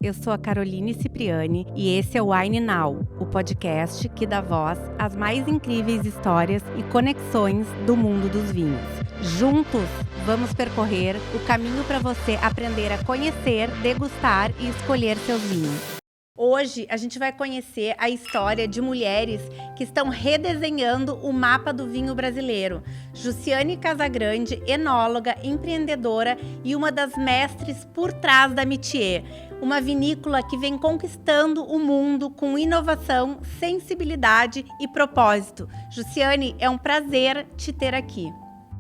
Eu sou a Caroline Cipriani e esse é o Wine Now, o podcast que dá voz às mais incríveis histórias e conexões do mundo dos vinhos. Juntos, vamos percorrer o caminho para você aprender a conhecer, degustar e escolher seus vinhos. Hoje a gente vai conhecer a história de mulheres que estão redesenhando o mapa do vinho brasileiro. Jussiane Casagrande, enóloga, empreendedora e uma das mestres por trás da Métier, uma vinícola que vem conquistando o mundo com inovação, sensibilidade e propósito. Jussiane, é um prazer te ter aqui.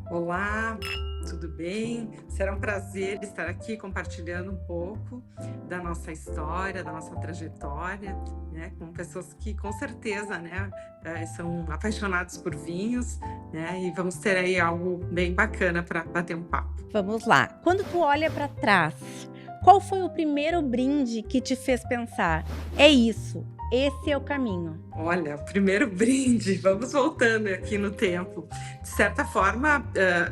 Olá, tudo bem? Será um prazer estar aqui compartilhando um pouco da nossa história, da nossa trajetória, né, com pessoas que com certeza, né, são apaixonados por vinhos, né, e vamos ter aí algo bem bacana para bater um papo. Vamos lá. Quando tu olha para trás, qual foi o primeiro brinde que te fez pensar? É isso, esse é o caminho. Olha, o primeiro brinde, vamos voltando aqui no tempo. De certa forma,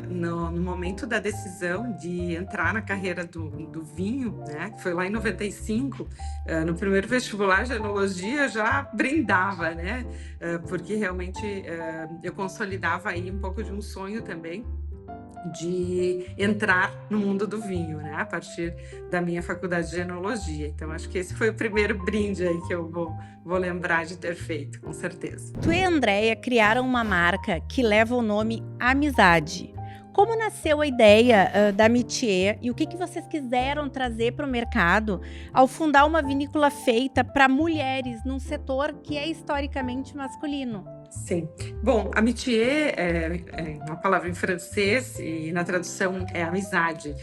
no momento da decisão de entrar na carreira do vinho, né, que foi lá em 95, no primeiro vestibular de enologia, eu já brindava, né, porque realmente eu consolidava aí um pouco de um sonho também, de entrar no mundo do vinho, né? A partir da minha faculdade de enologia. Então, acho que esse foi o primeiro brinde aí que eu vou lembrar de ter feito, com certeza. Tu e a Andrea criaram uma marca que leva o nome Amizade. Como nasceu a ideia da Métier e o que vocês quiseram trazer para o mercado ao fundar uma vinícola feita para mulheres num setor que é historicamente masculino? Sim. Bom, amitié é uma palavra em francês e na tradução é amizade.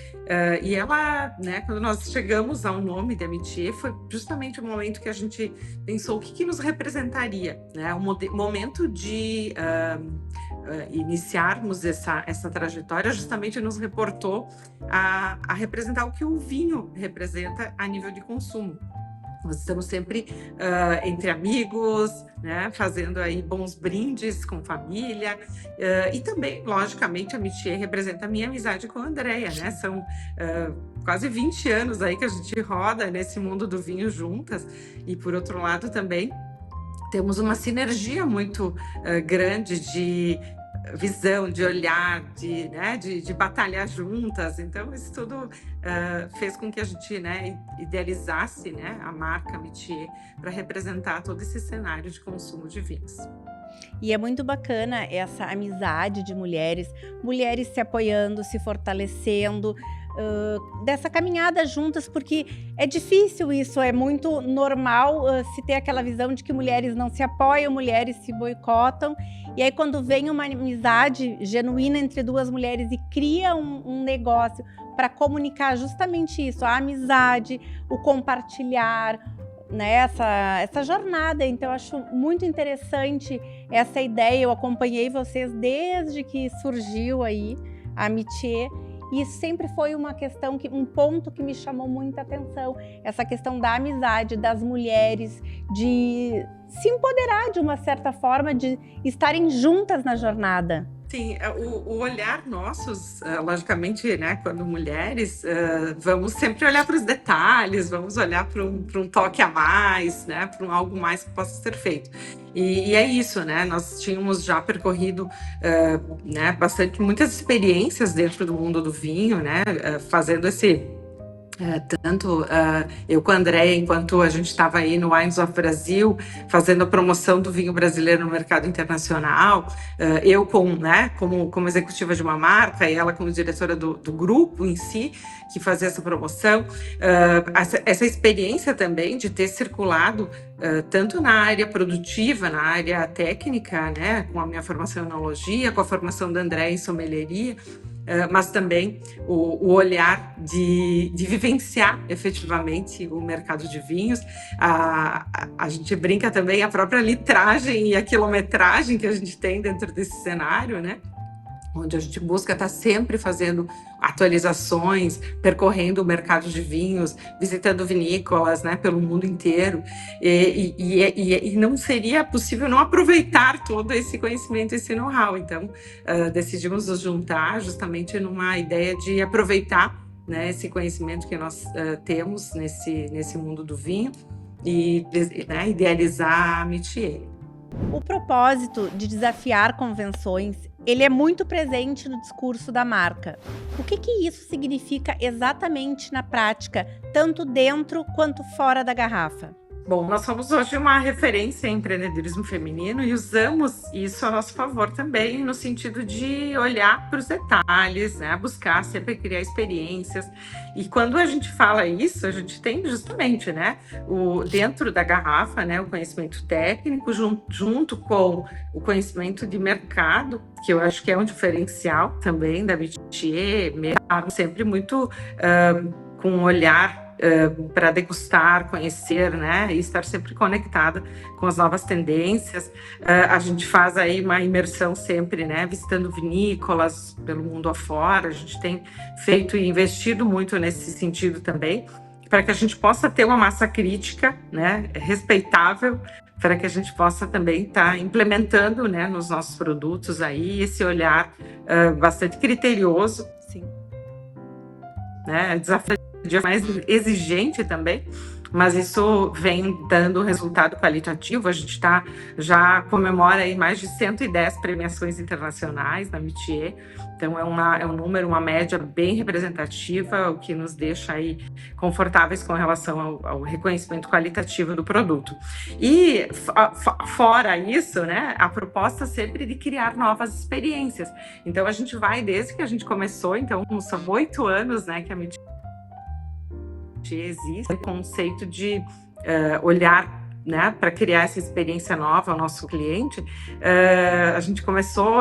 E ela, né, quando nós chegamos ao nome de amitié, foi justamente o momento que a gente pensou o que nos representaria, né? O momento de iniciarmos essa trajetória justamente nos reportou a representar o que o vinho representa a nível de consumo. Nós estamos sempre entre amigos, né, fazendo aí bons brindes com família. E também, logicamente, a Métier representa a minha amizade com a Andrea, né? São quase 20 anos aí que a gente roda nesse mundo do vinho juntas. E, por outro lado, também temos uma sinergia muito grande de visão, de olhar, de batalhar juntas. Então, isso tudo fez com que a gente, né, idealizasse, né, a marca Métier para representar todo esse cenário de consumo de vinhos. E é muito bacana essa amizade de mulheres se apoiando, se fortalecendo, dessa caminhada juntas, porque é difícil isso, é muito normal se ter aquela visão de que mulheres não se apoiam, mulheres se boicotam, e aí quando vem uma amizade genuína entre duas mulheres e cria um negócio para comunicar justamente isso, a amizade, o compartilhar, né, essa jornada. Então eu acho muito interessante essa ideia. Eu acompanhei vocês desde que surgiu aí a Métier, e sempre foi uma questão, um ponto que me chamou muita atenção, essa questão da amizade, das mulheres, de se empoderar de uma certa forma, de estarem juntas na jornada. Sim, o olhar nossos, logicamente, né, quando mulheres, vamos sempre olhar para os detalhes, vamos olhar para um toque a mais, né, para algo mais que possa ser feito. E é isso, né? Nós tínhamos já percorrido, né, muitas experiências dentro do mundo do vinho, né, fazendo tanto eu com a Andrea, enquanto a gente estava aí no Wines of Brasil, fazendo a promoção do vinho brasileiro no mercado internacional, eu como executiva de uma marca e ela como diretora do grupo em si, que fazia essa promoção, essa experiência também de ter circulado tanto na área produtiva, na área técnica, né, com a minha formação em enologia, com a formação da Andrea em sommelieria, mas também o olhar de vivenciar efetivamente o mercado de vinhos. A gente brinca também a própria litragem e a quilometragem que a gente tem dentro desse cenário, né? Onde a gente busca estar sempre fazendo atualizações, percorrendo o mercado de vinhos, visitando vinícolas, né, pelo mundo inteiro. E não seria possível não aproveitar todo esse conhecimento, esse know-how. Então, decidimos nos juntar justamente numa ideia de aproveitar né, esse conhecimento que nós temos nesse mundo do vinho e, né, idealizar a Métier. O propósito de desafiar convenções, ele é muito presente no discurso da marca. O que isso significa exatamente na prática, tanto dentro quanto fora da garrafa? Bom, nós somos hoje uma referência em empreendedorismo feminino e usamos isso a nosso favor também, no sentido de olhar para os detalhes, né? Buscar sempre criar experiências. E quando a gente fala isso, a gente tem justamente, né, dentro da garrafa, né, o conhecimento técnico, junto com o conhecimento de mercado, que eu acho que é um diferencial também da Métier, sempre muito com um olhar para degustar, conhecer, né, e estar sempre conectada com as novas tendências. A gente faz aí uma imersão sempre, né, visitando vinícolas pelo mundo afora. A gente tem feito e investido muito nesse sentido também, para que a gente possa ter uma massa crítica, né, respeitável, para que a gente possa também estar implementando, né, nos nossos produtos aí esse olhar bastante criterioso. Sim. Né, desafio mais exigente também, mas isso vem dando resultado qualitativo. A gente já comemora aí mais de 110 premiações internacionais na Métier, então é um número, uma média bem representativa, o que nos deixa aí confortáveis com relação ao reconhecimento qualitativo do produto. E fora isso, né, a proposta sempre de criar novas experiências. Então a gente vai desde que a gente começou, então são 8 anos, né, que a Métier existe o conceito de olhar, né, para criar essa experiência nova ao nosso cliente. A gente começou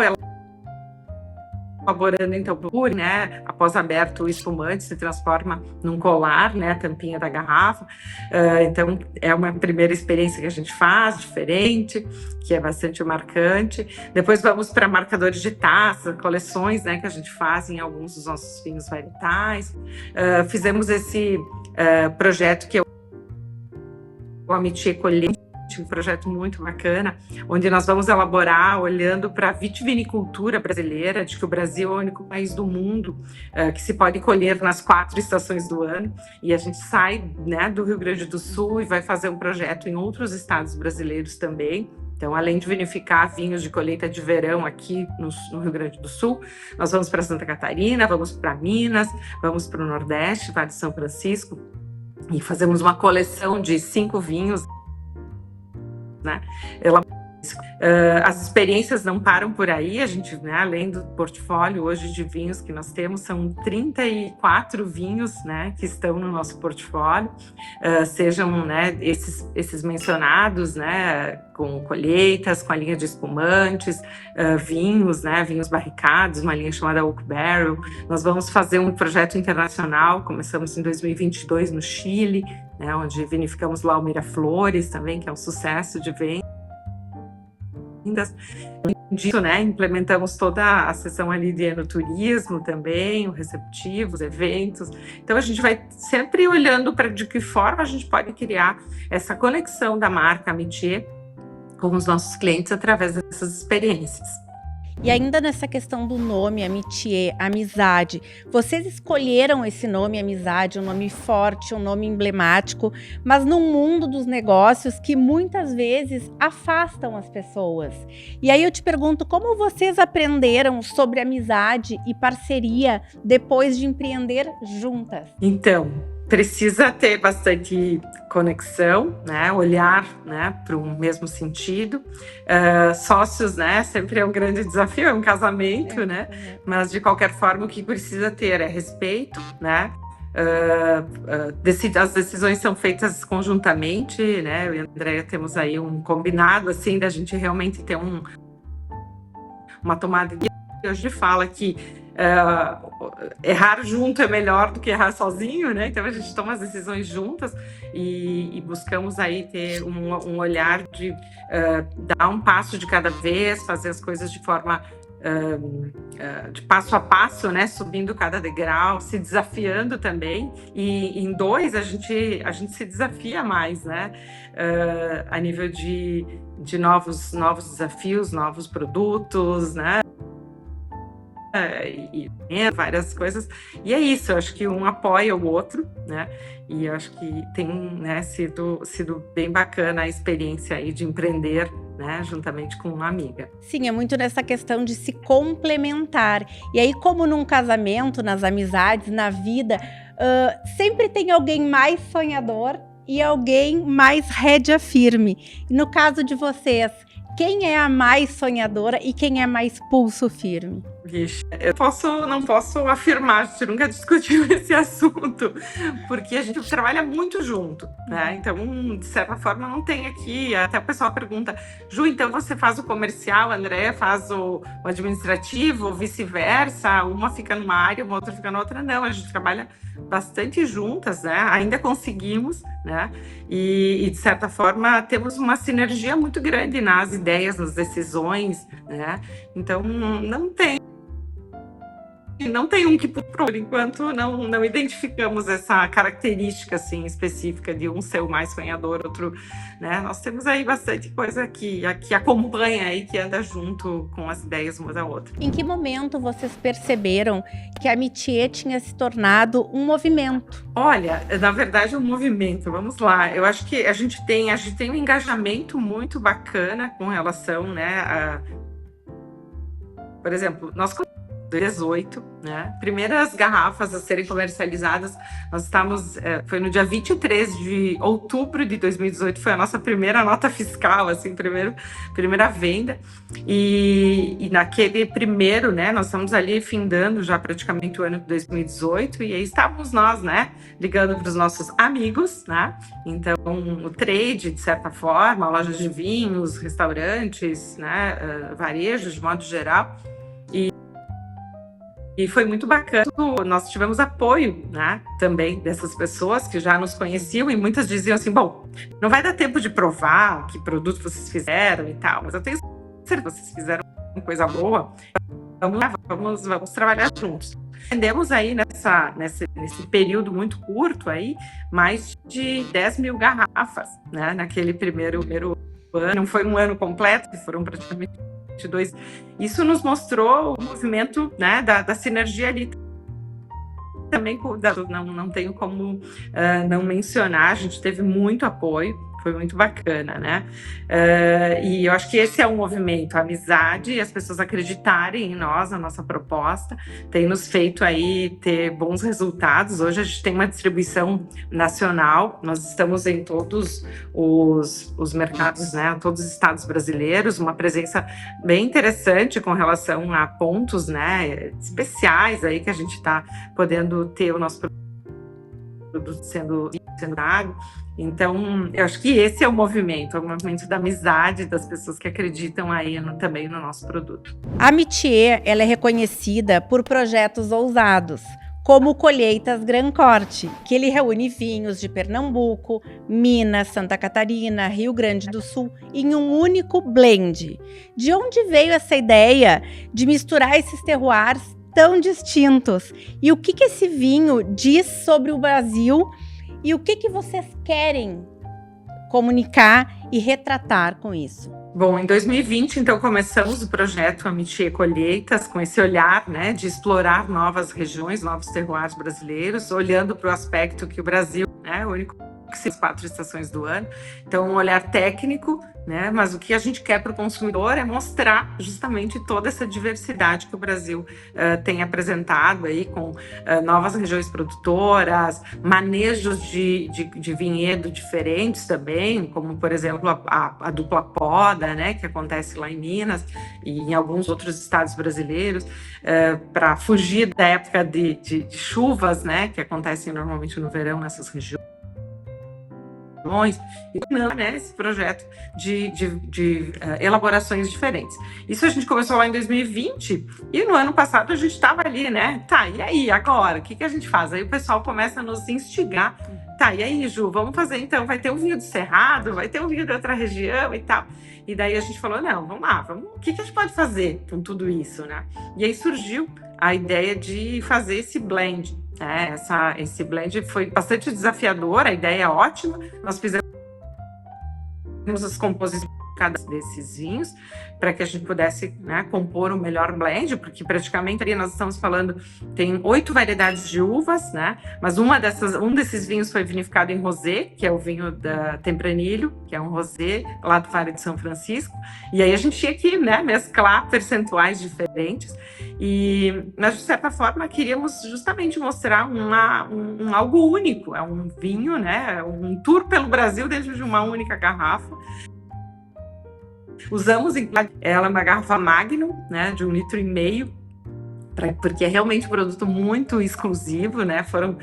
elaborando então por, né, após aberto o espumante se transforma num colar, né, a tampinha da garrafa. Então é uma primeira experiência que a gente faz diferente, que é bastante marcante. Depois vamos para marcadores de taça, coleções, né, que a gente faz em alguns dos nossos vinhos varietais. Fizemos esse projeto que é o Métier Colheita, um projeto muito bacana, onde nós vamos elaborar olhando para a vitivinicultura brasileira, de que o Brasil é o único país do mundo que se pode colher nas 4 estações do ano, e a gente sai, né, do Rio Grande do Sul e vai fazer um projeto em outros estados brasileiros também. Então, além de vinificar vinhos de colheita de verão aqui no Rio Grande do Sul, nós vamos para Santa Catarina, vamos para Minas, vamos para o Nordeste, Vale de São Francisco, e fazemos uma coleção de 5 vinhos, né? As experiências não param por aí. A gente, né, além do portfólio hoje de vinhos que nós temos, são 34 vinhos, né, que estão no nosso portfólio, sejam, né, esses mencionados, né, com colheitas, com a linha de espumantes, vinhos, né, vinhos barricados, uma linha chamada Oak Barrel. Nós vamos fazer um projeto internacional, começamos em 2022 no Chile, né, onde vinificamos lá o Miraflores também, que é um sucesso de venda. Disso, né, implementamos toda a seção ali de enoturismo também, o receptivo, os eventos. Então a gente vai sempre olhando para de que forma a gente pode criar essa conexão da marca Métier com os nossos clientes através dessas experiências. E ainda nessa questão do nome, Métier, amizade, vocês escolheram esse nome, amizade, um nome forte, um nome emblemático, mas num mundo dos negócios que muitas vezes afastam as pessoas. E aí eu te pergunto, como vocês aprenderam sobre amizade e parceria depois de empreender juntas? Então, precisa ter bastante conexão, né? Olhar, né, para um mesmo sentido. Sócios, né? Sempre é um grande desafio, é um casamento, né? Mas de qualquer forma, o que precisa ter é respeito, né? As decisões são feitas conjuntamente, né? Eu e a Andrea temos aí um combinado assim da gente realmente ter uma tomada de. A gente fala que errar junto é melhor do que errar sozinho, né? Então a gente toma as decisões juntas e buscamos aí ter um olhar de dar um passo de cada vez, fazer as coisas de forma de passo a passo, né? Subindo cada degrau, se desafiando também. E em 2 a gente se desafia mais, né? A nível de novos desafios, novos produtos, né? e várias coisas. E é isso, eu acho que um apoia o outro, né? E eu acho que tem, né, sido bem bacana a experiência aí de empreender, né, juntamente com uma amiga. Sim, é muito nessa questão de se complementar. E aí, como num casamento, nas amizades, na vida, sempre tem alguém mais sonhador e alguém mais rédea firme. E no caso de vocês, quem é a mais sonhadora e quem é mais pulso firme? Vixe, não posso afirmar, a gente nunca discutiu esse assunto, porque a gente trabalha muito junto, né? Então, de certa forma, não tem aqui. Até o pessoal pergunta, Ju, então você faz o comercial, a Andréia faz o administrativo, ou vice-versa, uma fica numa área, uma outra fica na outra. Não, a gente trabalha bastante juntas, né? Ainda conseguimos, né? E de certa forma, temos uma sinergia muito grande nas ideias, nas decisões, né? Então, não tem um que, por enquanto, não identificamos essa característica assim, específica de um ser o mais sonhador, outro, né? Nós temos aí bastante coisa que acompanha aí, que anda junto com as ideias uma da outra. Em que momento vocês perceberam que a Métier tinha se tornado um movimento? Olha, na verdade, um movimento, vamos lá. Eu acho que a gente tem um engajamento muito bacana com relação, né, por exemplo, nós 18, né? Primeiras garrafas a serem comercializadas, nós estamos, foi no dia 23 de outubro de 2018, foi a nossa primeira nota fiscal, assim, primeira venda, e naquele primeiro, né, nós estamos ali findando já praticamente o ano de 2018, e aí estávamos nós, né, ligando para os nossos amigos, né, então o trade, de certa forma, lojas de vinhos, restaurantes, né, varejos, de modo geral, e foi muito bacana. Nós tivemos apoio, né, também dessas pessoas que já nos conheciam, e muitas diziam assim, bom, não vai dar tempo de provar que produto vocês fizeram e tal, mas eu tenho certeza que vocês fizeram coisa boa, vamos trabalhar juntos. Vendemos aí nesse período muito curto aí, mais de 10 mil garrafas, né, naquele primeiro ano. Não foi um ano completo, foram praticamente 22. Isso nos mostrou o movimento, né, da sinergia ali. Também não tenho como não mencionar, a gente teve muito apoio, foi muito bacana, né? E eu acho que esse é um movimento, a amizade e as pessoas acreditarem em nós, na nossa proposta, tem nos feito aí ter bons resultados. Hoje a gente tem uma distribuição nacional, nós estamos em todos os mercados, né? Todos os estados brasileiros, uma presença bem interessante com relação a pontos, né, especiais aí que a gente está podendo ter o nosso produto sendo dado. Então, eu acho que esse é o movimento da amizade, das pessoas que acreditam aí também no nosso produto. A Métier, ela é reconhecida por projetos ousados, como Colheitas Gran Corte, que ele reúne vinhos de Pernambuco, Minas, Santa Catarina, Rio Grande do Sul em um único blend. De onde veio essa ideia de misturar esses terroirs tão distintos? E o que esse vinho diz sobre o Brasil? E o que vocês querem comunicar e retratar com isso? Bom, em 2020, então, começamos o projeto Métier Colheitas, com esse olhar, né, de explorar novas regiões, novos terroirs brasileiros, olhando para o aspecto que o Brasil, né, o único que se 4 estações do ano. Então, um olhar técnico, né? Mas o que a gente quer para o consumidor é mostrar justamente toda essa diversidade que o Brasil tem apresentado aí, com novas regiões produtoras, manejos de vinhedo diferentes também, como, por exemplo, a dupla poda, né? Que acontece lá em Minas e em alguns outros estados brasileiros, para fugir da época de chuvas, né? Que acontecem normalmente no verão nessas regiões. E não, né, esse projeto de elaborações diferentes. Isso a gente começou lá em 2020 e no ano passado a gente estava ali, né? Tá, e aí, agora? O que a gente faz? Aí o pessoal começa a nos instigar. Tá, e aí, Ju, vamos fazer então? Vai ter um vinho do Cerrado, vai ter um vinho de outra região e tal. E daí a gente falou, não, vamos lá, o que a gente pode fazer com tudo isso, né? E aí surgiu a ideia de fazer esse blend. Esse blend foi bastante desafiador, a ideia é ótima. Nós fizemos as composições cada desses vinhos, para que a gente pudesse, né, compor o melhor blend, porque praticamente ali nós estamos falando, tem 8 variedades de uvas, né, mas um desses vinhos foi vinificado em rosé, que é o vinho da Tempranillo, que é um rosé lá do Vale de São Francisco, e aí a gente tinha que, né, mesclar percentuais diferentes, mas de certa forma queríamos justamente mostrar algo único, é um vinho, né, um tour pelo Brasil dentro de uma única garrafa. Usamos ela uma garrafa Magnum, né, de 1,5 litro, porque é realmente um produto muito exclusivo, né? Foram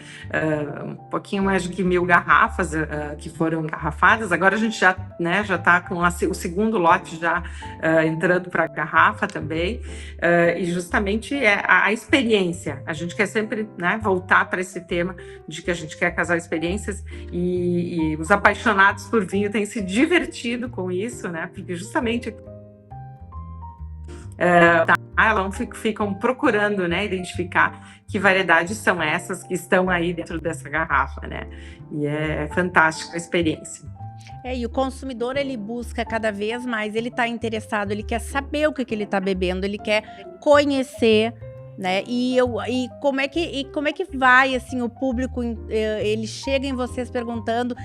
um pouquinho mais de 1.000 garrafas que foram engarrafadas. Agora a gente já está com o segundo lote já entrando para a garrafa também. E justamente é a experiência. A gente quer sempre, né, voltar para esse tema de que a gente quer casar experiências, e os apaixonados por vinho têm se divertido com isso, né? Porque justamente elas ficam procurando, né, identificar que variedades são essas que estão aí dentro dessa garrafa, né? E é fantástica a experiência. E o consumidor, ele busca cada vez mais, ele está interessado, ele quer saber o que ele está bebendo, ele quer conhecer, né? E como é que vai, assim, o público, ele chega em vocês perguntando,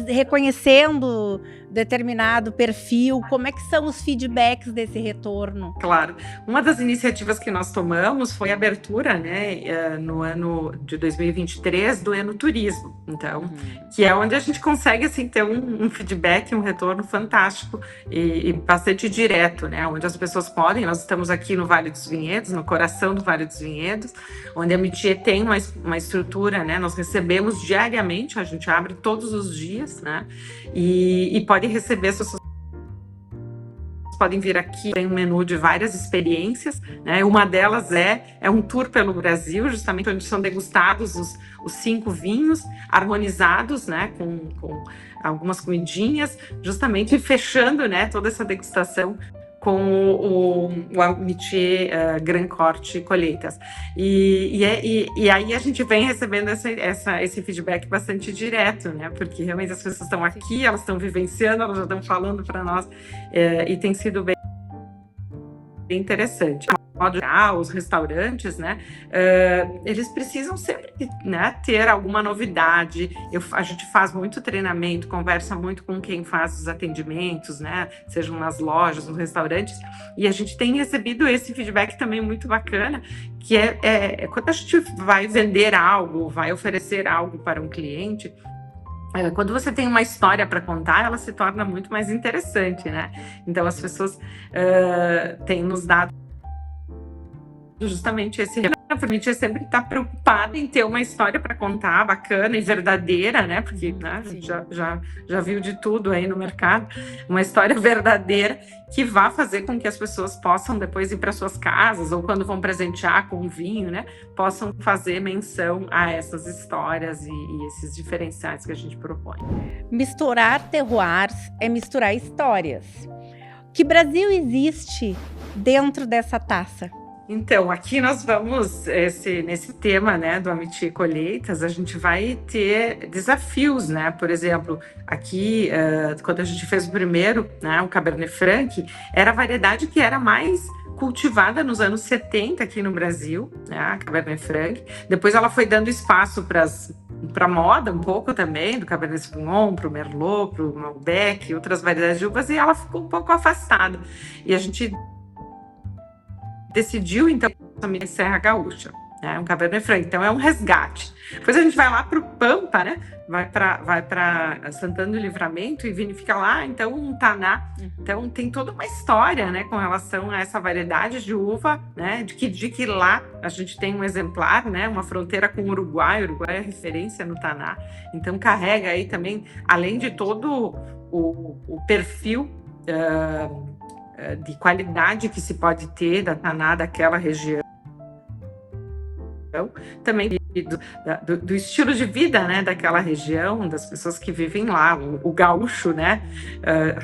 reconhecendo determinado perfil, como é que são os feedbacks desse retorno? Claro, uma das iniciativas que nós tomamos foi a abertura, né, no ano de 2023 do Enoturismo, então, que é onde a gente consegue, assim, ter um feedback, um retorno fantástico e bastante direto, né, onde as pessoas podem. Nós estamos aqui no Vale dos Vinhedos, no coração do Vale dos Vinhedos, onde a Métier tem uma estrutura, né, nós recebemos diariamente, a gente abre todos os dias, né, e pode receber, as pessoas podem vir aqui, tem um menu de várias experiências, né? Uma delas é um tour pelo Brasil, justamente onde são degustados os 5 vinhos harmonizados, né, com algumas comidinhas, justamente fechando, né, toda essa degustação com o Amitié Grand Corte Colheitas. E aí a gente vem recebendo esse feedback bastante direto, né? Porque realmente as pessoas estão aqui, elas estão vivenciando, elas já estão falando para nós, e tem sido bem interessante. Modo geral, os restaurantes, né, eles precisam sempre, né, ter alguma novidade. A gente faz muito treinamento, conversa muito com quem faz os atendimentos, né, sejam nas lojas, nos restaurantes, e a gente tem recebido esse feedback também muito bacana, que é quando a gente vai vender algo, vai oferecer algo para um cliente. Quando você tem uma história para contar, ela se torna muito mais interessante, né? Então as pessoas têm nos dado justamente esse realmente sempre está preocupada em ter uma história para contar bacana e verdadeira, né? Porque, né, a gente já viu de tudo aí no mercado, uma história verdadeira que vá fazer com que as pessoas possam depois ir para suas casas, ou quando vão presentear com vinho, né, possam fazer menção a essas histórias e esses diferenciais que a gente propõe. Misturar terroirs é misturar histórias. Que Brasil existe dentro dessa taça? Então, aqui nós vamos, nesse tema, né, do Amitié Colheitas, a gente vai ter desafios, né? Por exemplo, aqui, quando a gente fez o primeiro, né, o Cabernet Franc, era a variedade que era mais cultivada nos anos 70 aqui no Brasil, né, a Cabernet Franc. Depois ela foi dando espaço para moda um pouco também, do Cabernet Sauvignon, para o Merlot, para o Malbec, outras variedades de uvas, e ela ficou um pouco afastada. E a gente decidiu, então, também Serra Gaúcha, né? Um Cabernet Franc. Então, é um resgate. Depois a gente vai lá para o Pampa, né? Vai para Santana do Livramento e vinifica lá, então, um Taná. Então, tem toda uma história, né, com relação a essa variedade de uva, né? De que lá a gente tem um exemplar, né? Uma fronteira com o Uruguai. O Uruguai é referência no Taná. Então, carrega aí também, além de todo o perfil de qualidade que se pode ter da Taná daquela região, também do estilo de vida, né, daquela região, das pessoas que vivem lá, o gaúcho, né,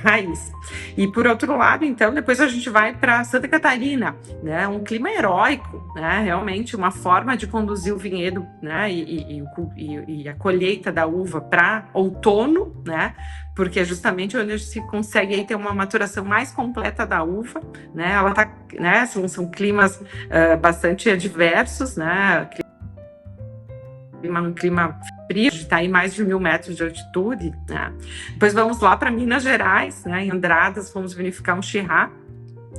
raiz. E por outro lado, então, depois a gente vai para Santa Catarina, né, um clima heróico, né, realmente uma forma de conduzir o vinhedo, né, e a colheita da uva para outono, né, porque é justamente onde a gente consegue aí ter uma maturação mais completa da uva, né, ela tá, né, são climas bastante adversos, né, um clima frio, está aí mais de 1.000 metros de altitude, né? Depois vamos lá para Minas Gerais, né? Em Andradas, vamos verificar um Chyrrá,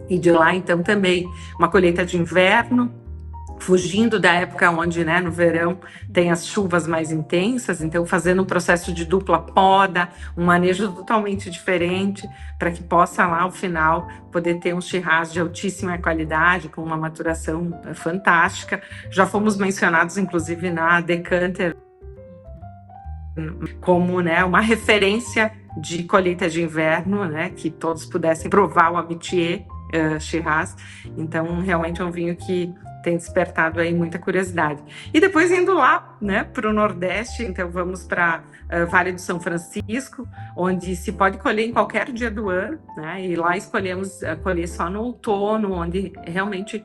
e de lá então também uma colheita de inverno, fugindo da época onde, né, no verão tem as chuvas mais intensas, então fazendo um processo de dupla poda, um manejo totalmente diferente, para que possa lá ao final poder ter uns Chyrrás de altíssima qualidade, com uma maturação fantástica. Já fomos mencionados inclusive na Decanter como, né, uma referência de colheita de inverno, né, que todos pudessem provar o Amitié Chyrrás. Então realmente é um vinho que tem despertado aí muita curiosidade. E depois indo lá, né, para o Nordeste, então vamos para Vale do São Francisco, onde se pode colher em qualquer dia do ano, né, e lá escolhemos colher só no outono, onde realmente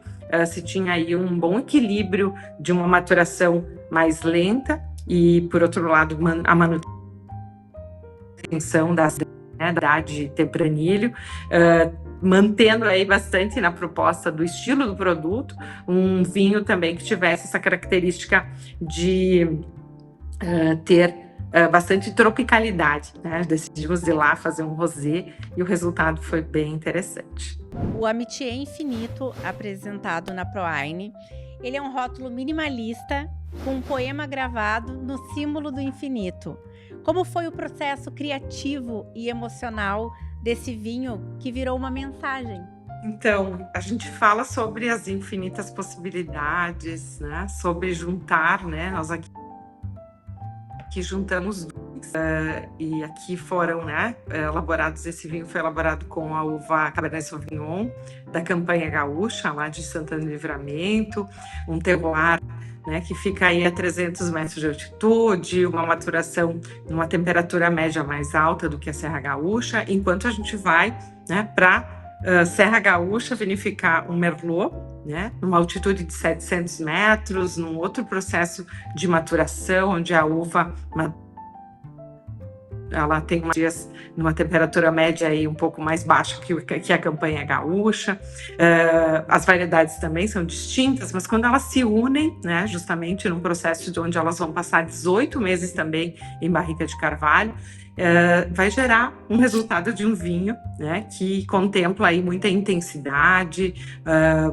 se tinha aí um bom equilíbrio de uma maturação mais lenta e, por outro lado, a manutenção da idade tempranilho, mantendo aí bastante na proposta do estilo do produto, um vinho também que tivesse essa característica de ter bastante tropicalidade, né? Decidimos ir lá fazer um rosé e o resultado foi bem interessante. O Amitié Infinito, apresentado na ProWine, ele é um rótulo minimalista com um poema gravado no símbolo do infinito. Como foi o processo criativo e emocional desse vinho que virou uma mensagem? Então, a gente fala sobre as infinitas possibilidades, né? Sobre juntar, né? Nós aqui juntamos dois, e aqui foram, né, elaborados, esse vinho foi elaborado com a uva Cabernet Sauvignon da Campanha Gaúcha, lá de Santana do Livramento, um terroir, né, que fica aí a 300 metros de altitude, uma maturação numa temperatura média mais alta do que a Serra Gaúcha, enquanto a gente vai, né, para Serra Gaúcha vinificar um Merlot, né, numa altitude de 700 metros, num outro processo de maturação, onde a uva ela tem dias numa temperatura média aí um pouco mais baixa que a Campanha Gaúcha. As variedades também são distintas, mas quando elas se unem, né, justamente num processo de onde elas vão passar 18 meses também em barrica de carvalho, vai gerar um resultado de um vinho, né, que contempla aí muita intensidade,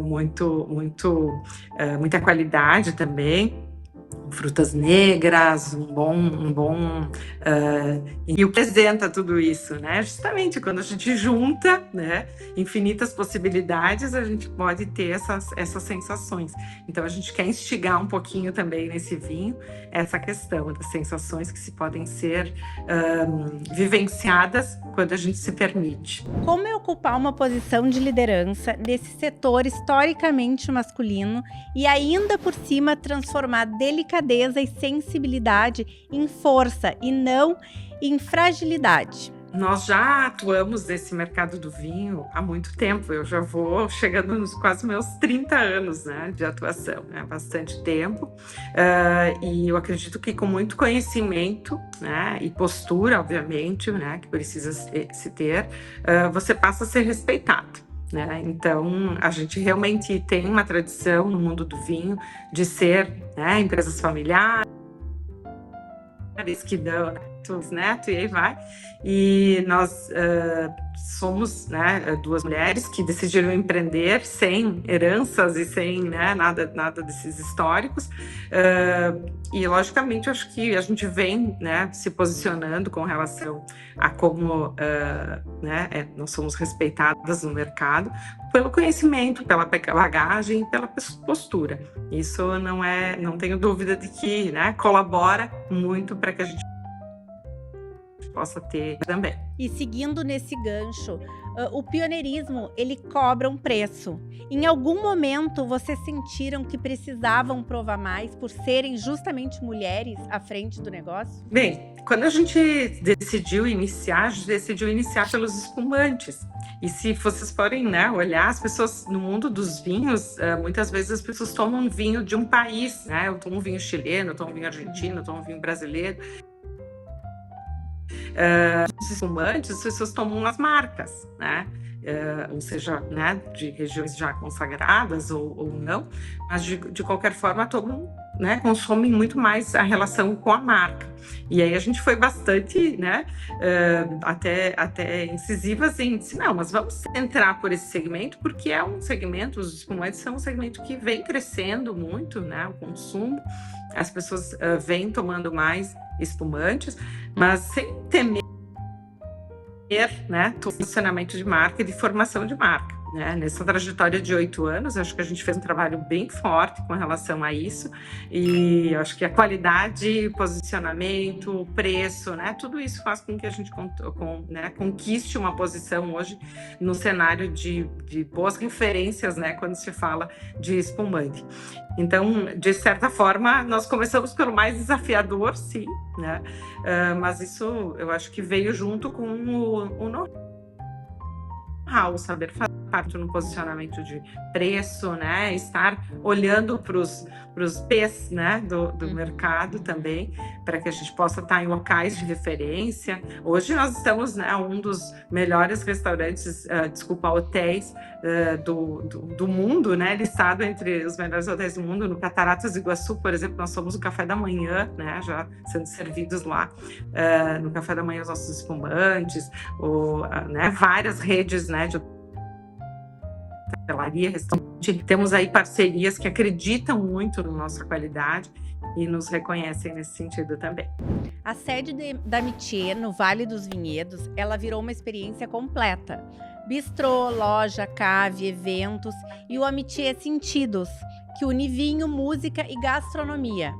muita qualidade também, frutas negras, e apresenta tudo isso, né? Justamente quando a gente junta, né, infinitas possibilidades, a gente pode ter essas sensações. Então a gente quer instigar um pouquinho também nesse vinho essa questão das sensações que se podem ser vivenciadas quando a gente se permite. Como é ocupar uma posição de liderança nesse setor historicamente masculino e ainda por cima transformar delicadeza e sensibilidade em força e não em fragilidade? Nós já atuamos nesse mercado do vinho há muito tempo. Eu já vou chegando nos quase meus 30 anos, né, de atuação, né, bastante tempo. E eu acredito que com muito conhecimento, né, e postura, obviamente, né, que precisa se ter, você passa a ser respeitado, né? Então, a gente realmente tem uma tradição no mundo do vinho de ser, né, empresas familiares, que dão neto, e aí vai. E nós somos, né, duas mulheres que decidiram empreender sem heranças e sem, né, nada desses históricos. E, logicamente, acho que a gente vem, né, se posicionando com relação a como né, nós somos respeitadas no mercado pelo conhecimento, pela bagagem e pela postura. Isso não tenho dúvida de que, né, colabora muito para que a gente possa ter também. E seguindo nesse gancho, o pioneirismo, ele cobra um preço. Em algum momento, vocês sentiram que precisavam provar mais por serem justamente mulheres à frente do negócio? Bem, quando a gente decidiu iniciar, a gente decidiu iniciar pelos espumantes. E se vocês forem, né, olhar, as pessoas no mundo dos vinhos, muitas vezes as pessoas tomam vinho de um país, né? Eu tomo vinho chileno, eu tomo vinho argentino, eu tomo vinho brasileiro. Os espumantes, as pessoas tomam as marcas, né? Ou seja, né, de regiões já consagradas ou não, mas de qualquer forma tomam, né, consomem muito mais a relação com a marca. E aí a gente foi bastante, né, até incisivas em dizer, não, mas vamos entrar por esse segmento, porque é um segmento, os espumantes são um segmento que vem crescendo muito, né, o consumo, as pessoas vêm tomando mais espumantes, mas sem temer, né, posicionamento de marca e de formação de marca. Né? Nessa trajetória de 8 anos, acho que a gente fez um trabalho bem forte com relação a isso, e acho que a qualidade, posicionamento, preço, né, tudo isso faz com que a gente né, conquiste uma posição hoje no cenário de boas referências, né, quando se fala de espumante. Então, de certa forma, nós começamos pelo mais desafiador, sim, né? Mas isso eu acho que veio junto com o know-how, o saber fazer parte no posicionamento de preço, né? Estar olhando para os P's, né? do mercado também, para que a gente possa estar em locais de referência. Hoje nós estamos, né, um dos melhores restaurantes, hotéis do mundo, né? Listado entre os melhores hotéis do mundo, no Cataratas do Iguaçu, por exemplo, nós somos o café da manhã, né? Já sendo servidos lá no café da manhã os nossos espumantes, né? Várias redes, né? De hotelaria, restaurante. Temos aí parcerias que acreditam muito na nossa qualidade e nos reconhecem nesse sentido também. A sede da Métier, no Vale dos Vinhedos, ela virou uma experiência completa. Bistrô, loja, cave, eventos e o Amitié Sentidos, que une vinho, música e gastronomia.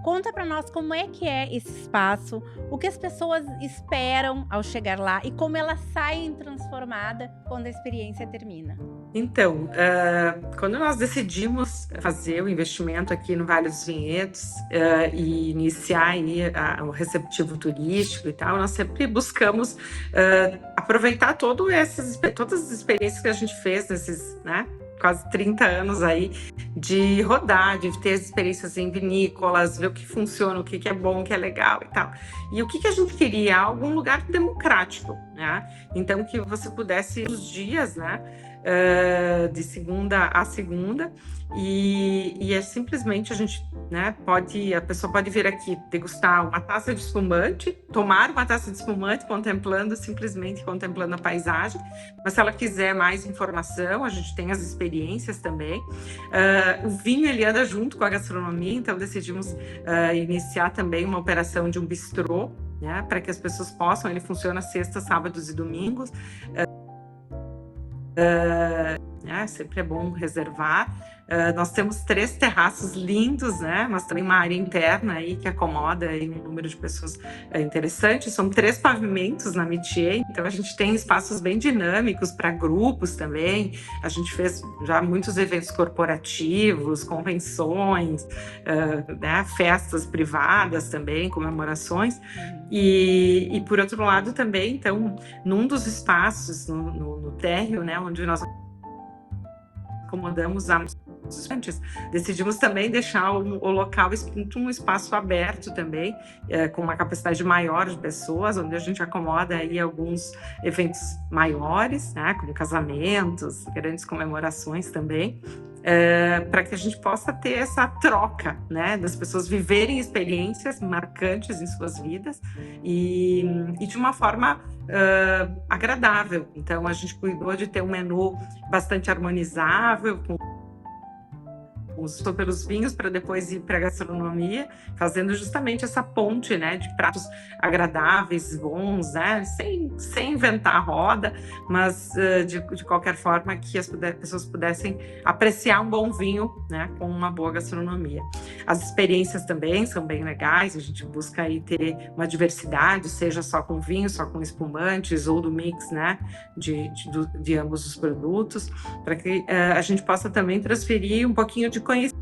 Conta para nós como é que é esse espaço, o que as pessoas esperam ao chegar lá e como elas saem transformadas quando a experiência termina. Então, quando nós decidimos fazer o investimento aqui no Vale dos Vinhedos e iniciar aí o receptivo turístico e tal, nós sempre buscamos aproveitar todas as experiências que a gente fez nesses, né, quase 30 anos aí de rodar, de ter experiências em vinícolas, ver o que funciona, o que é bom, o que é legal e tal. E o que a gente queria? Algum lugar democrático, né? Então, que você pudesse ir os dias, né? De segunda a segunda, e é simplesmente a pessoa pode vir aqui degustar uma taça de espumante, tomar uma taça de espumante, simplesmente contemplando a paisagem, mas se ela quiser mais informação, a gente tem as experiências também. O vinho, ele anda junto com a gastronomia, então decidimos iniciar também uma operação de um bistrô, né, para que as pessoas possam, ele funciona sextas, sábados e domingos, sempre é bom reservar. Nós temos 3 terraços lindos, né? Mas também uma área interna aí que acomoda aí um número de pessoas interessante. São 3 pavimentos na Métier, então a gente tem espaços bem dinâmicos para grupos também. A gente fez já muitos eventos corporativos, convenções, né? Festas privadas também, comemorações. E por outro lado também, então, num dos espaços no térreo, né, onde nós acomodamos antes, decidimos também deixar o local um espaço aberto também, com uma capacidade maior de pessoas, onde a gente acomoda aí alguns eventos maiores, né, como casamentos, grandes comemorações também, para que a gente possa ter essa troca, né, das pessoas viverem experiências marcantes em suas vidas e de uma forma agradável. Então, a gente cuidou de ter um menu bastante harmonizável, com pelos vinhos para depois ir para a gastronomia, fazendo justamente essa ponte, né, de pratos agradáveis, bons, né, sem inventar a roda, mas de qualquer forma que as pessoas pudessem apreciar um bom vinho, né, com uma boa gastronomia. As experiências também são bem legais, a gente busca aí ter uma diversidade, seja só com vinho, só com espumantes ou do mix, né, de ambos os produtos, para que a gente possa também transferir um pouquinho de conhecimento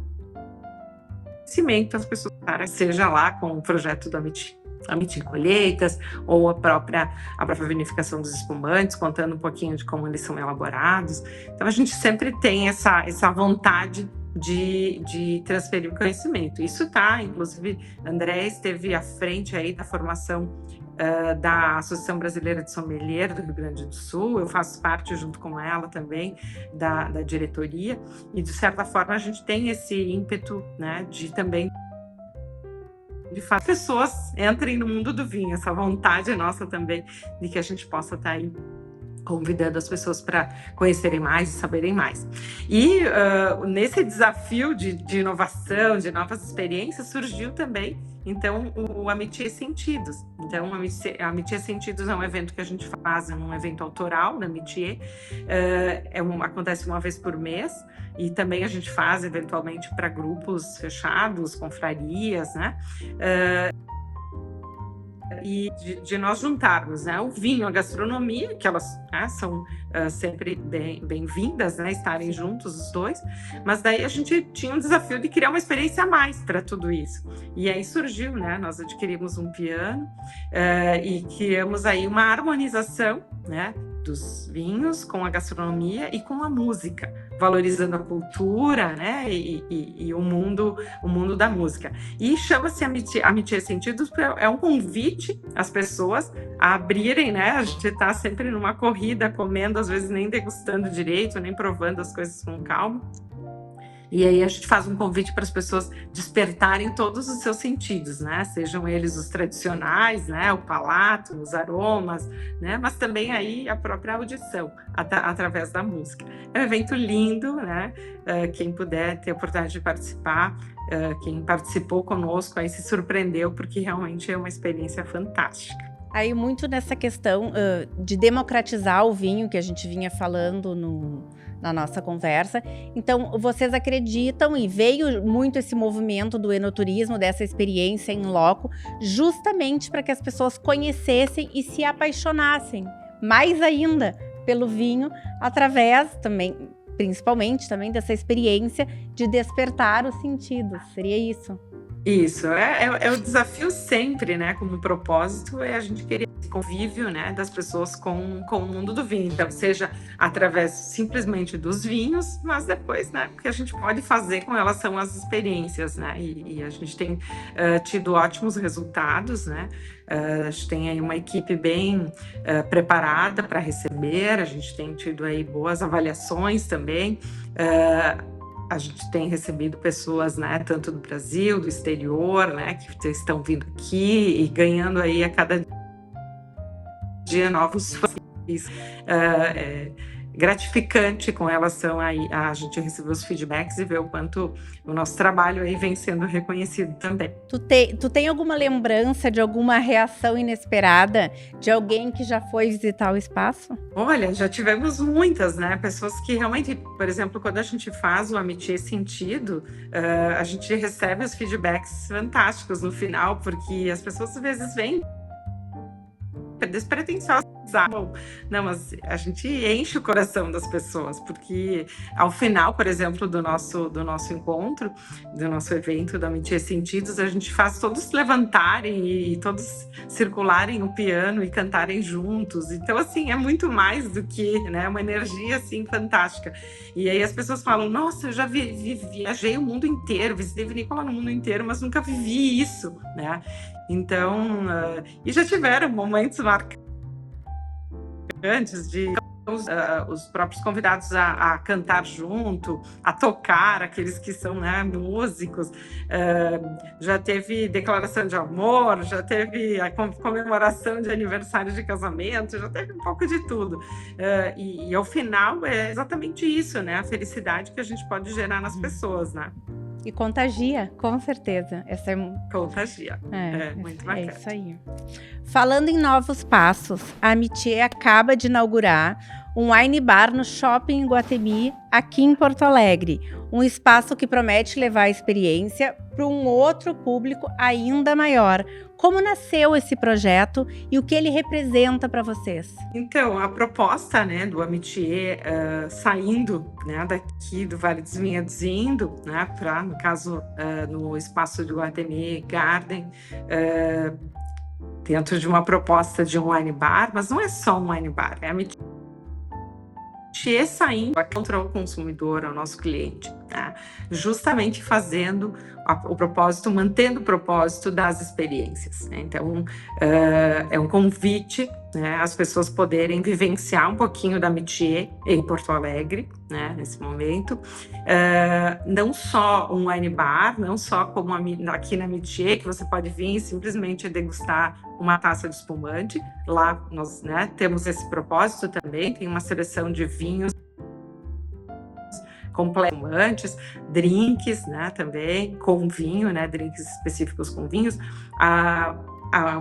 às pessoas, seja lá com o projeto do Amiti Colheitas, ou a própria vinificação dos espumantes, contando um pouquinho de como eles são elaborados. Então a gente sempre tem essa vontade de transferir o conhecimento. Isso tá, inclusive, André esteve à frente aí da formação da Associação Brasileira de Sommelier do Rio Grande do Sul. Eu faço parte, junto com ela também, da diretoria, e de certa forma a gente tem esse ímpeto, né, de também de fazer pessoas entrem no mundo do vinho, essa vontade nossa também de que a gente possa estar aí convidando as pessoas para conhecerem mais e saberem mais. E nesse desafio de inovação, de novas experiências, surgiu também, então, o Amitié Sentidos. Então, a Amitié Sentidos é um evento que a gente faz, é um evento autoral da Amitié, acontece uma vez por mês, e também a gente faz, eventualmente, para grupos fechados, confrarias, né? E de nós juntarmos, né, o vinho, a gastronomia, que elas, né, são sempre bem-vindas, né, estarem juntos os dois, mas daí a gente tinha um desafio de criar uma experiência a mais para tudo isso. E aí surgiu, né, nós adquirimos um piano e criamos aí uma harmonização, né, dos vinhos com a gastronomia e com a música, valorizando a cultura, né, e o mundo da música. E chama-se Amitié Sentidos, é um convite às pessoas a abrirem, né, a gente está sempre numa corrida, comendo, às vezes nem degustando direito, nem provando as coisas com calma. E aí a gente faz um convite para as pessoas despertarem todos os seus sentidos, né? Sejam eles os tradicionais, né? O palato, os aromas, né? Mas também aí a própria audição, através da música. É um evento lindo, né? Quem puder ter a oportunidade de participar, quem participou conosco aí se surpreendeu, porque realmente é uma experiência fantástica. Aí muito nessa questão de democratizar o vinho que a gente vinha falando na nossa conversa. Então, vocês acreditam, e veio muito esse movimento do enoturismo, dessa experiência em loco, justamente para que as pessoas conhecessem e se apaixonassem mais ainda pelo vinho, através também, principalmente também dessa experiência de despertar os sentidos. Seria isso? Isso, é o desafio sempre, né, como propósito, é a gente querer esse convívio, né, das pessoas com o mundo do vinho, então seja através simplesmente dos vinhos, mas depois, né, o que a gente pode fazer com relação às experiências, né, e a gente tem tido ótimos resultados, né, a gente tem aí uma equipe bem preparada para receber, a gente tem tido aí boas avaliações também, a gente tem recebido pessoas, né, tanto do Brasil, do exterior, né, que estão vindo aqui e ganhando aí a cada dia novos fãs. Gratificante com relação a gente receber os feedbacks e ver o quanto o nosso trabalho aí vem sendo reconhecido também. Tu tem alguma lembrança de alguma reação inesperada de alguém que já foi visitar o espaço? Olha, já tivemos muitas, né? Pessoas que realmente, por exemplo, quando a gente faz o Amitié Sentido, a gente recebe os feedbacks fantásticos no final, porque as pessoas às vezes vêm despretensiosas. Não, mas a gente enche o coração das pessoas, porque ao final, por exemplo, do nosso encontro, do nosso evento da Amitié Sentidos, a gente faz todos levantarem e todos circularem o piano e cantarem juntos. Então, assim, é muito mais do que, né, uma energia, assim, fantástica. E aí as pessoas falam, nossa, eu já viajei o mundo inteiro, visitei vinícola no mundo inteiro, mas nunca vivi isso, né? Então, e já tiveram momentos marcantes de os próprios convidados a cantar junto, a tocar, aqueles que são, né, músicos. Já teve declaração de amor, já teve a comemoração de aniversário de casamento, já teve um pouco de tudo. E ao final é exatamente isso, né? A felicidade que a gente pode gerar nas pessoas, né? E contagia, com certeza. Contagia. Muito bacana. É isso aí. Falando em novos passos, a Amitié acaba de inaugurar um wine bar no Shopping Iguatemi, aqui em Porto Alegre. Um espaço que promete levar a experiência para um outro público ainda maior. Como nasceu esse projeto e o que ele representa para vocês? Então, a proposta, né, do Amitié, saindo, né, daqui do Vale dos Vinhedos, indo, né, para, no caso, no espaço do Iguatemi Garden, dentro de uma proposta de um wine bar, mas não é só um wine bar, é a Amitié saindo contra o consumidor, ao nosso cliente, né? Justamente fazendo o propósito, mantendo o propósito das experiências, né? Então, é um convite, né, as pessoas poderem vivenciar um pouquinho da Amitié em Porto Alegre, né, nesse momento. Não só um wine bar, não só como aqui na Amitié, que você pode vir e simplesmente degustar uma taça de espumante. Lá nós, né, temos esse propósito também, tem uma seleção de vinhos complementos, drinks, né, também com vinho, né, drinks específicos com vinhos,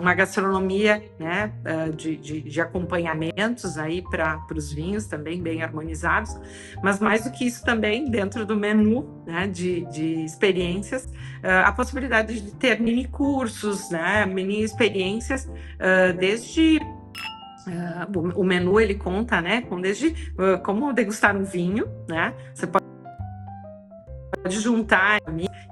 uma gastronomia, né, de acompanhamentos aí para os vinhos também bem harmonizados, mas mais do que isso também dentro do menu, né, de experiências, a possibilidade de ter mini cursos, né, mini experiências, desde o menu ele conta, né, com desde como degustar um vinho, né, você pode juntar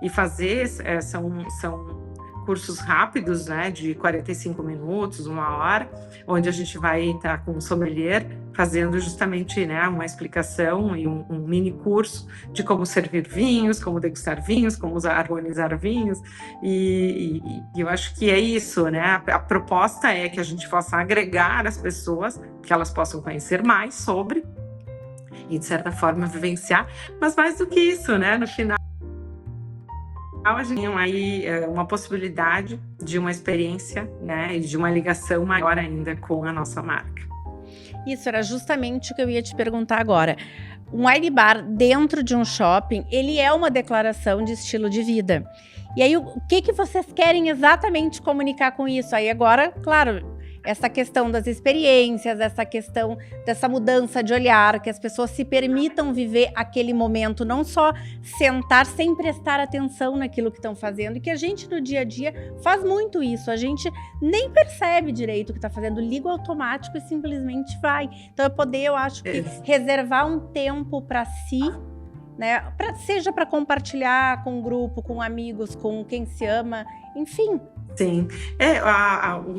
e fazer, são cursos rápidos, né, de 45 minutos, 1 hora, onde a gente vai estar com um sommelier fazendo justamente, né, uma explicação e um mini curso de como servir vinhos, como degustar vinhos, como harmonizar vinhos, e eu acho que é isso, né, a proposta é que a gente possa agregar as pessoas, que elas possam conhecer mais sobre e, de certa forma, vivenciar, mas mais do que isso, né, no final, a gente tem aí uma possibilidade de uma experiência, né, e de uma ligação maior ainda com a nossa marca. Isso era justamente o que eu ia te perguntar agora. Um wine bar dentro de um shopping, ele é uma declaração de estilo de vida. E aí, o que vocês querem exatamente comunicar com isso? Aí agora, claro, essa questão das experiências, essa questão dessa mudança de olhar, que as pessoas se permitam viver aquele momento, não só sentar sem prestar atenção naquilo que estão fazendo, e que a gente no dia a dia faz muito isso, a gente nem percebe direito o que está fazendo, liga o automático e simplesmente vai. Então eu acho que reservar um tempo para si, né, seja para compartilhar com o grupo, com amigos, com quem se ama, enfim. Sim,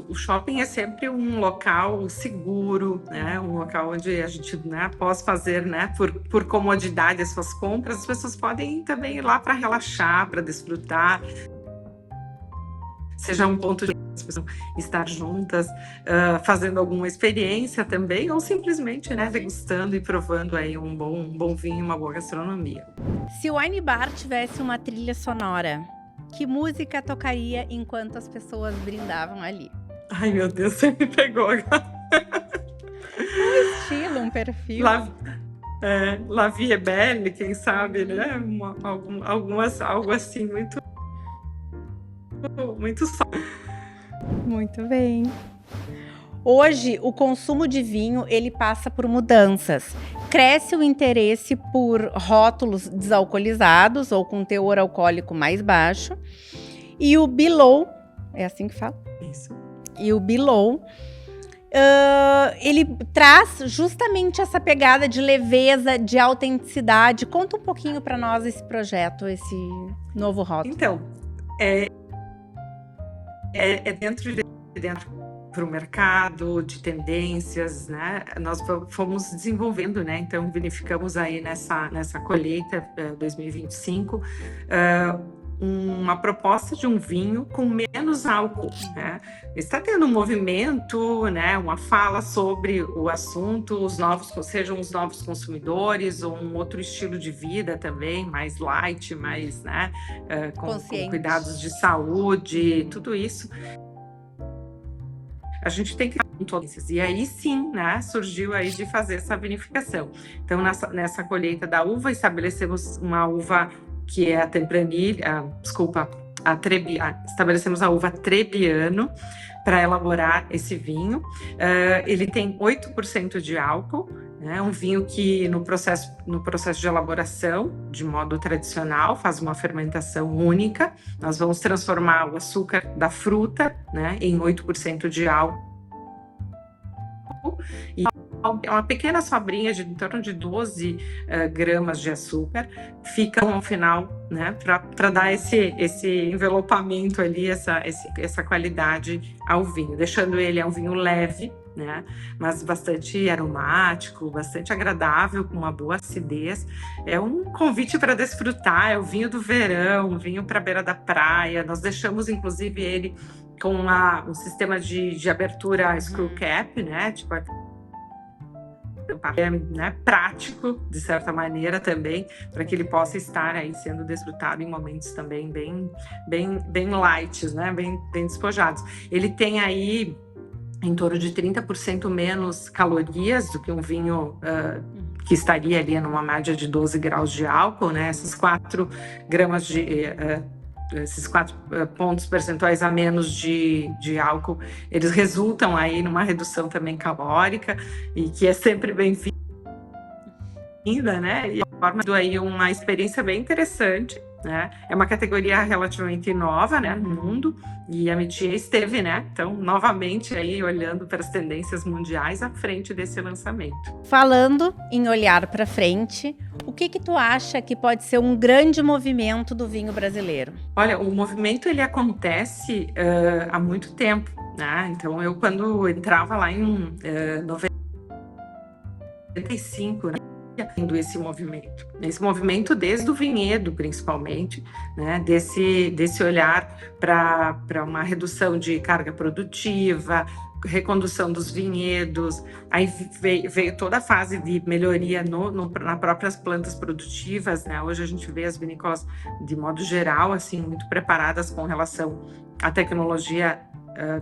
o shopping é sempre um local seguro, né? Um local onde a gente, né, pode fazer, né, por comodidade as suas compras. As pessoas podem também ir lá para relaxar, para desfrutar, seja um ponto de as pessoas estar juntas, fazendo alguma experiência também, ou simplesmente, né, degustando e provando aí um bom vinho, uma boa gastronomia. Se o wine bar tivesse uma trilha sonora, que música tocaria enquanto as pessoas brindavam ali? Ai, meu Deus, você me pegou agora. Um estilo, um perfil. La Vie est Belle, quem sabe, né? Algo assim, muito só. Muito bem. Hoje, o consumo de vinho, ele passa por mudanças. Cresce o interesse por rótulos desalcoolizados ou com teor alcoólico mais baixo. E o below, é assim que fala? Isso. E o below, ele traz justamente essa pegada de leveza, de autenticidade. Conta um pouquinho para nós esse projeto, esse novo rótulo. Então, dentro para o mercado, de tendências, né? Nós fomos desenvolvendo, né? Então, vinificamos aí nessa colheita 2025 uma proposta de um vinho com menos álcool, né? Está tendo um movimento, né, uma fala sobre o assunto, sejam os novos consumidores ou um outro estilo de vida também, mais light, mais, né, com cuidados de saúde, tudo isso. A gente tem que e aí sim, né, surgiu aí de fazer essa vinificação. Então, nessa colheita da uva, estabelecemos uma uva que é a Tempranilha, estabelecemos a uva Trebbiano para elaborar esse vinho. Ele tem 8% de álcool, né, um vinho que no processo de elaboração, de modo tradicional, faz uma fermentação única. Nós vamos transformar o açúcar da fruta, né, em 8% de álcool. E é uma pequena sobrinha de em torno de 12 gramas de açúcar, fica ao final, né, para dar esse envelopamento ali, essa qualidade ao vinho, deixando ele um vinho leve, né, mas bastante aromático, bastante agradável, com uma boa acidez. É um convite para desfrutar, é o vinho do verão, vinho para a beira da praia. Nós deixamos, inclusive, ele com um sistema de abertura screw cap, né, tipo, né, prático, de certa maneira também, para que ele possa estar aí sendo desfrutado em momentos também bem light, né, bem despojados. Ele tem aí em torno de 30% menos calorias do que um vinho que estaria ali numa média de 12 graus de álcool, né? Esses 4 gramas esses 4 pontos percentuais a menos de álcool, eles resultam aí numa redução também calórica, e que é sempre bem-vinda, né? E forma aí uma experiência bem interessante, né? É uma categoria relativamente nova, né, no mundo, e a Métier esteve, né, então, novamente aí olhando para as tendências mundiais à frente desse lançamento. Falando em olhar para frente, o que tu acha que pode ser um grande movimento do vinho brasileiro? Olha, o movimento ele acontece há muito tempo, né? Então, eu quando entrava lá em 95, né, esse movimento desde o vinhedo, principalmente, né, desse olhar para uma redução de carga produtiva, recondução dos vinhedos. Aí veio toda a fase de melhoria nas próprias plantas produtivas, né? Hoje a gente vê as vinícolas, de modo geral, assim, muito preparadas com relação à tecnologia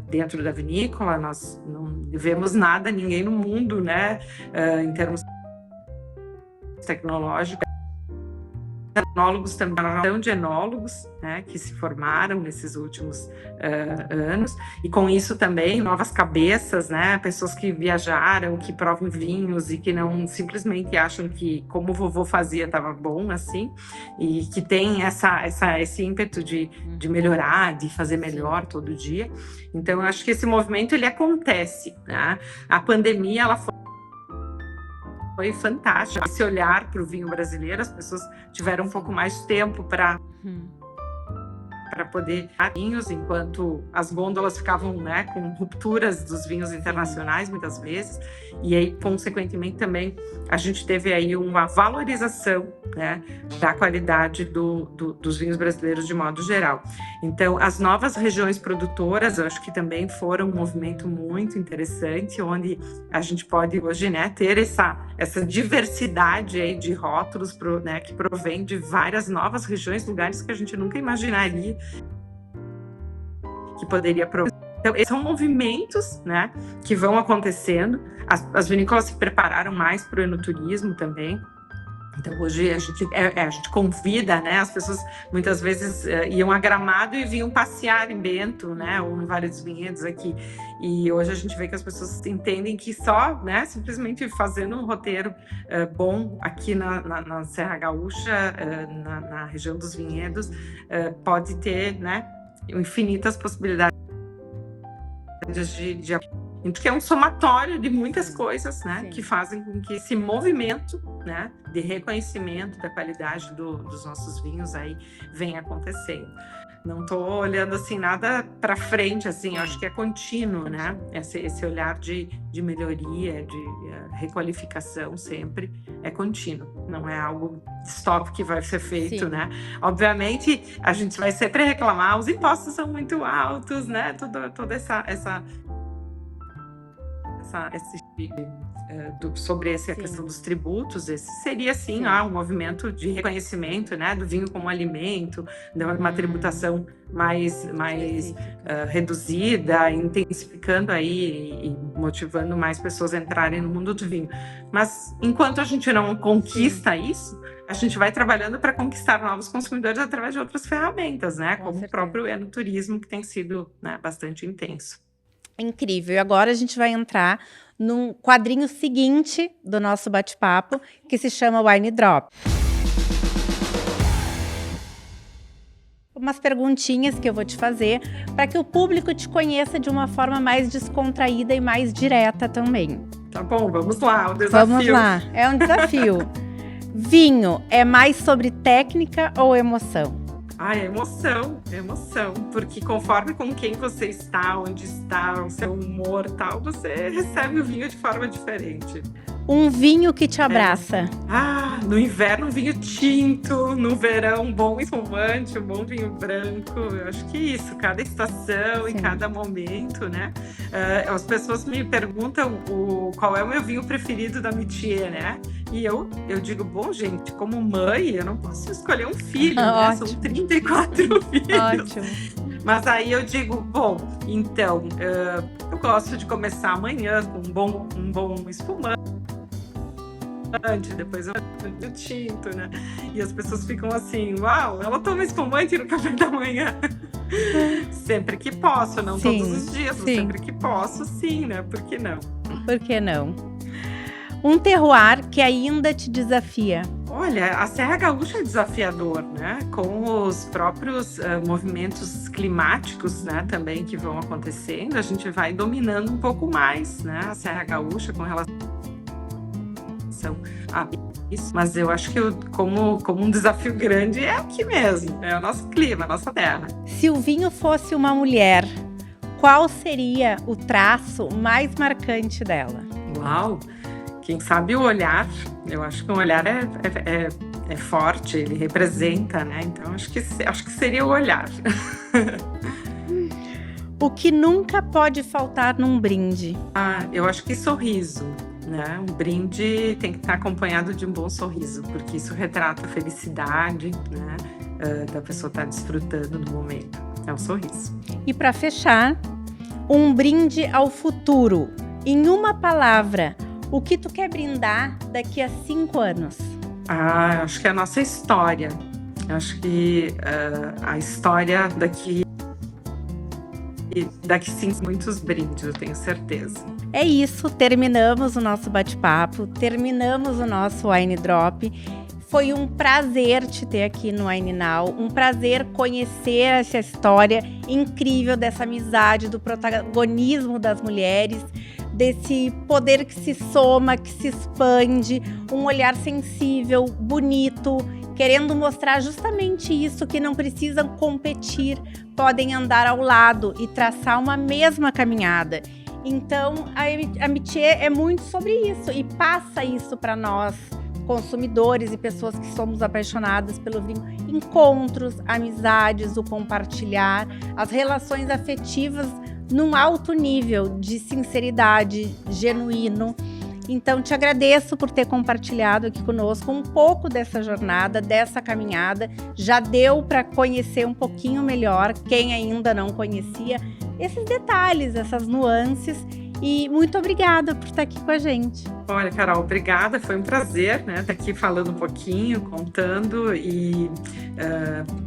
dentro da vinícola. Nós não vemos ninguém no mundo, né, em termos tecnológicos. Enólogos também, de enólogos, né, que se formaram nesses últimos anos, e com isso também novas cabeças, né, pessoas que viajaram, que provam vinhos e que não simplesmente acham que como o vovô fazia estava bom assim, e que tem esse ímpeto de melhorar, de fazer melhor todo dia. Então, eu acho que esse movimento ele acontece, né? A pandemia ela foi fantástico. Esse olhar para o vinho brasileiro, as pessoas tiveram um pouco mais de tempo para poder vinhos, enquanto as gôndolas ficavam, né, com rupturas dos vinhos internacionais muitas vezes, e aí consequentemente também a gente teve aí uma valorização, né, da qualidade dos vinhos brasileiros de modo geral. Então, as novas regiões produtoras, eu acho que também foram um movimento muito interessante, onde a gente pode hoje, né, ter essa diversidade aí de rótulos, né, que provém de várias novas regiões, lugares que a gente nunca imaginaria que poderia provar. Então, esses são movimentos, né, que vão acontecendo. As vinícolas se prepararam mais para o enoturismo também. Então, hoje a gente convida, né, as pessoas muitas vezes iam a Gramado e vinham passear em Bento, né, ou em Vale dos Vinhedos aqui. E hoje a gente vê que as pessoas entendem que só, né, simplesmente fazendo um roteiro bom aqui na Serra Gaúcha, na região dos vinhedos, pode ter, né, infinitas possibilidades de Então, é um somatório de muitas coisas, né, Sim. que fazem com que esse movimento, né, de reconhecimento da qualidade dos nossos vinhos aí venha acontecendo. Não estou olhando assim nada para frente, assim, eu acho que é contínuo, né? Esse olhar de melhoria, de requalificação sempre é contínuo, não é algo stop que vai ser feito, Sim. né? Obviamente, a gente vai sempre reclamar, os impostos são muito altos, né? Toda sobre essa Sim. questão dos tributos, esse seria sim Sim. um movimento de reconhecimento, né, do vinho como alimento, uma tributação mais reduzida, intensificando aí e motivando mais pessoas a entrarem no mundo do vinho. Mas enquanto a gente não conquista isso, a gente vai trabalhando para conquistar novos consumidores através de outras ferramentas, né, Com como certeza. o próprio enoturismo, que tem sido, né, bastante intenso. Incrível. E agora a gente vai entrar num quadrinho seguinte do nosso bate-papo, que se chama Wine Drop. Umas perguntinhas que eu vou te fazer para que o público te conheça de uma forma mais descontraída e mais direta também. Tá bom, vamos lá, o desafio. Vamos lá, é um desafio. Vinho é mais sobre técnica ou emoção? É emoção, porque conforme com quem você está, onde está, o seu humor tal, você recebe o vinho de forma diferente. Um vinho que te abraça? No inverno um vinho tinto, no verão um bom espumante, um bom vinho branco. Eu acho que isso, cada estação e cada momento, né? As pessoas me perguntam qual é o meu vinho preferido da Métier, né? E eu digo, bom, gente, como mãe, eu não posso escolher um filho, né? São 34 filhos. Ótimo. Mas aí eu digo, bom, então, eu gosto de começar amanhã com um bom espumante, depois eu vinho tinto, né? E as pessoas ficam assim, uau, ela toma espumante no café da manhã. Sempre que posso, não todos os dias, mas sempre que posso, sim, né? Por que não? Por que não? Um terroir que ainda te desafia? Olha, a Serra Gaúcha é desafiador, né? Com os próprios movimentos climáticos, né, também que vão acontecendo, a gente vai dominando um pouco mais, né? A Serra Gaúcha com relação a isso. Mas eu acho que como um desafio grande é aqui mesmo, é o nosso clima, a nossa terra. Se o vinho fosse uma mulher, qual seria o traço mais marcante dela? Uau! Quem sabe o olhar, eu acho que o olhar é forte, ele representa, né? Então acho que seria o olhar. O que nunca pode faltar num brinde? Eu acho que sorriso, né? Um brinde tem que estar acompanhado de um bom sorriso, porque isso retrata a felicidade, né? Da pessoa estar desfrutando do momento. É um sorriso. E para fechar, um brinde ao futuro. Em uma palavra, o que tu quer brindar daqui a 5 anos? Acho que é a nossa história. Acho que a história daqui 5 muitos brindes, eu tenho certeza. É isso, terminamos o nosso bate-papo, terminamos o nosso Wine Drop. Foi um prazer te ter aqui no Wine Now, um prazer conhecer essa história incrível dessa amizade, do protagonismo das mulheres, desse poder que se soma, que se expande, um olhar sensível, bonito, querendo mostrar justamente isso, que não precisam competir, podem andar ao lado e traçar uma mesma caminhada. Então, a Métier é muito sobre isso e passa isso para nós, consumidores e pessoas que somos apaixonadas pelo vinho. Encontros, amizades, o compartilhar, as relações afetivas num alto nível de sinceridade, genuíno. Então, te agradeço por ter compartilhado aqui conosco um pouco dessa jornada, dessa caminhada. Já deu para conhecer um pouquinho melhor, quem ainda não conhecia, esses detalhes, essas nuances. E muito obrigada por estar aqui com a gente. Olha, Carol, obrigada. Foi um prazer, né, estar aqui falando um pouquinho, contando. E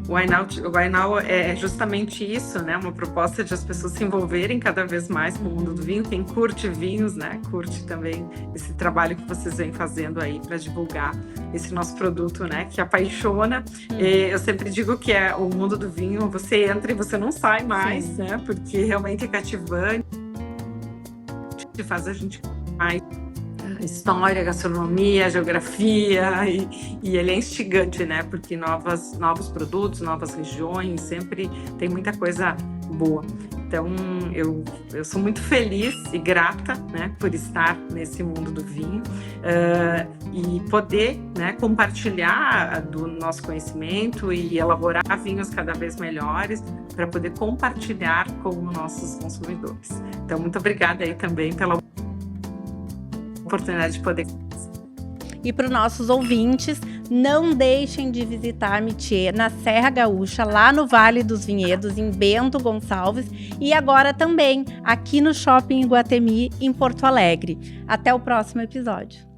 o Wine Now é justamente isso, né? Uma proposta de as pessoas se envolverem cada vez mais com o mundo do vinho. Quem curte vinhos, né, curte também esse trabalho que vocês vêm fazendo aí para divulgar esse nosso produto, né, que apaixona. Eu sempre digo que é o mundo do vinho, você entra e você não sai mais, né? Porque realmente é cativante. que faz a gente mais história, gastronomia, geografia, e ele é instigante, né? Porque novos produtos, novas regiões, sempre tem muita coisa boa. Então, eu sou muito feliz e grata, né, por estar nesse mundo do vinho e poder, né, compartilhar do nosso conhecimento e elaborar vinhos cada vez melhores para poder compartilhar com os nossos consumidores. Então, muito obrigada aí também pela oportunidade de poder. E para os nossos ouvintes, não deixem de visitar a Métier na Serra Gaúcha, lá no Vale dos Vinhedos, em Bento Gonçalves, e agora também aqui no Shopping Iguatemi, em Porto Alegre. Até o próximo episódio.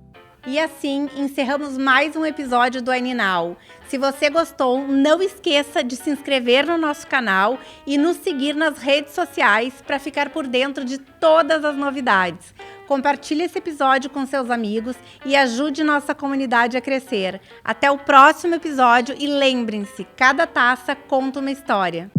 E assim, encerramos mais um episódio do Aninal. Se você gostou, não esqueça de se inscrever no nosso canal e nos seguir nas redes sociais para ficar por dentro de todas as novidades. Compartilhe esse episódio com seus amigos e ajude nossa comunidade a crescer. Até o próximo episódio e lembrem-se, cada taça conta uma história.